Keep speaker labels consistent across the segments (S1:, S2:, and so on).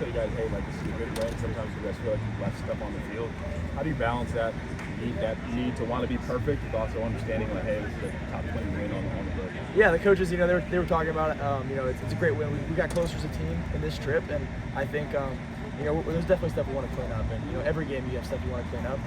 S1: tell you guys, hey, like this is a good win. Sometimes you guys feel like you've left stuff on the field. How do you balance that need to want to be perfect, but also understanding like, hey, this is a top 20 win on the road?
S2: Yeah, the coaches, they were talking about it. It's a great win. We got closer as a team in this trip, and I think there's definitely stuff we want to clean up. And every game you have stuff you want to clean up.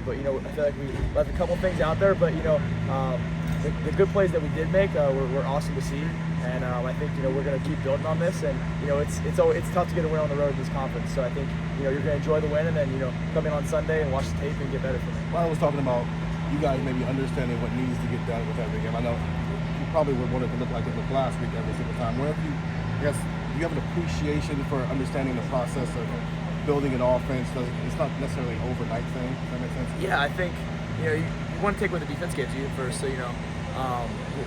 S2: But I feel like we left a couple things out there. But the good plays that we did make were awesome to see. And I think we're going to keep building on this. And it's tough to get a win on the road in this conference. So I think you're going to enjoy the win, and then come in on Sunday and watch the tape and get better from it.
S3: Well, I was talking about you guys maybe understanding what needs to get done with every game. I know you probably would want it to look like it looked last week every single time. Where do you have an appreciation for understanding the process of building an offense? It's not necessarily an overnight thing. Does that make sense?
S2: Yeah, I think you want to take what the defense gives you first. So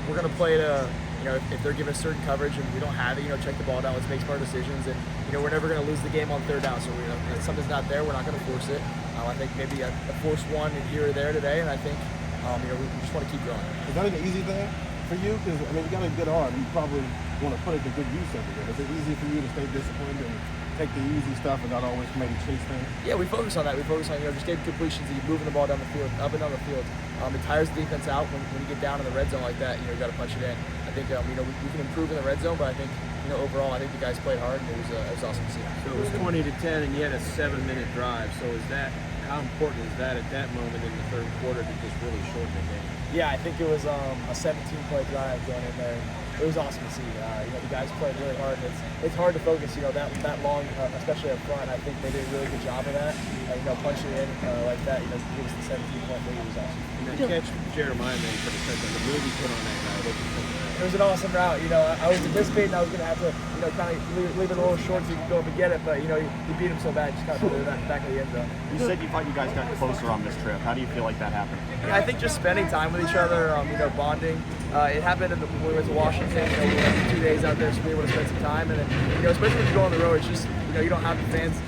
S2: we're going to play to. If they're giving us certain coverage and we don't have it, check the ball down, let's make smart decisions. And, we're never going to lose the game on third down. So, if something's not there, we're not going to force it. I think maybe a force one here or there today, and I think, we just want to keep going.
S3: Is that an easy thing for you? Because, you got a good arm. You probably want to put it to good use every day. Is it easy for you to stay disciplined and take the easy stuff and not always maybe chase things?
S2: Yeah, we focus on that. We focus on, just getting completions and moving the ball down the field, up and down the field. It tires the defense out when you get down in the red zone like that. You got to punch it in. I think we can improve in the red zone, but I think overall I think the guys played hard and it was awesome to see.
S4: So it was 20-10, and you had a 7-minute drive. So how important is that at that moment in the third quarter to just really shorten the game?
S2: Yeah, I think it was a 17-play drive going in there. It was awesome to see. The guys played really hard, and it's hard to focus. That long, especially up front. I think they did a really good job of that. Punching it in like that. Give us the 17-point lead was awesome.
S4: And that catch Jeremiah made for the touchdown, the move he put on that guy.
S2: It was an awesome route. I was anticipating I was going to have to, kind of leave it a little short so you could go up and get it, but he beat him so bad, just kind of put it back of the end zone.
S1: You said you thought you guys got closer on this trip. How do you feel like that happened?
S2: Yeah, I think just spending time with each other, bonding. It happened when we went to Washington. We went 2 days out there, so we were able to spend some time. And then, especially when you go on the road, it's just, you don't have the fans.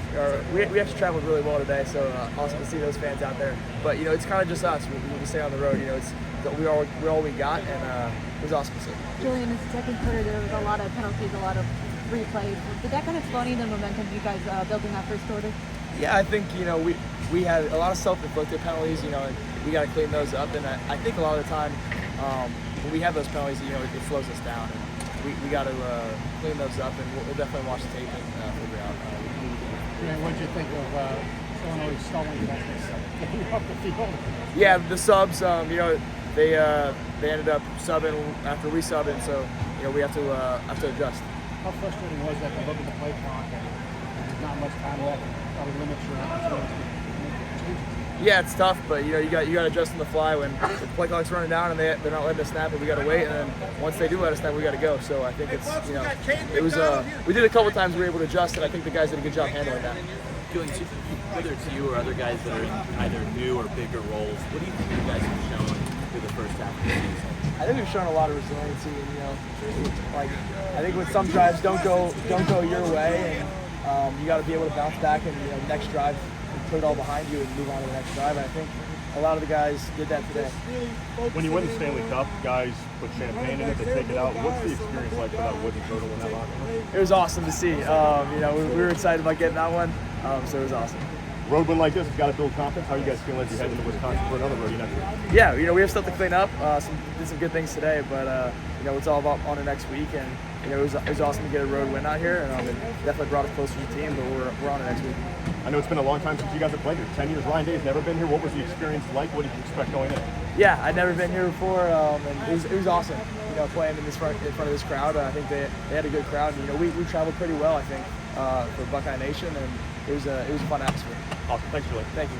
S2: We actually traveled really well today, so awesome to see those fans out there. But it's kind of just us. When we stay on the road, we're all we got, and it was awesome to see.
S5: Julian, in the second quarter, there was a lot of penalties, a lot of replays. Did that kind of slow any of the momentum you guys built in that first quarter?
S2: Yeah, I think we had a lot of self-inflicted penalties, and we got to clean those up. And I think a lot of the time when we have those penalties, it slows us down. And we got to clean those up, and we'll definitely watch the tape and figure out.
S6: What did you think of Illinois stalling off the field?
S2: Yeah, the subs. They ended up subbing after we subbed, and so we have to adjust.
S6: How frustrating was that to look at the play clock and there's not much time left? Probably limits your opportunities to make changes.
S2: Yeah, it's tough, but you got to adjust on the fly when the play clock's running down and they're not letting us snap it. We got to wait, and then once they do let us snap, we got to go. So I think it's it was we did a couple times we were able to adjust, and I think the guys did a good job handling that.
S7: Julian, whether it's you or other guys that are in either new or bigger roles, what do you think you guys have shown through the first half of the season?
S2: I think we've shown a lot of resiliency, and I think when some drives don't go your way, and you got to be able to bounce back and next drive put it all behind you and move on to the next drive. And I think a lot of the guys did that today.
S1: When you win the Stanley Cup, guys put Champaign in it, they take it out. What's the experience like for that wooden turtle in that locker room?
S2: It was awesome to see. We were excited about getting that one, so it was awesome.
S1: Road win like this, it's got to build confidence. How are you guys feeling as you head into Wisconsin for another road next week?
S2: Yeah, we have stuff to clean up. Did some good things today, but it's all about on the next week. And it was awesome to get a road win out here, and it definitely brought us closer to the team. But we're on the next week.
S1: I know it's been a long time since you guys have played here. 10 years. Ryan Day's never been here. What was the experience like? What did you expect going in?
S2: Yeah, I'd never been here before, and it was awesome. Playing in front of this crowd. I think they had a good crowd. And, we traveled pretty well, I think, for Buckeye Nation, and it was a fun atmosphere.
S1: Awesome. Thanks, Julian.
S2: Thank you.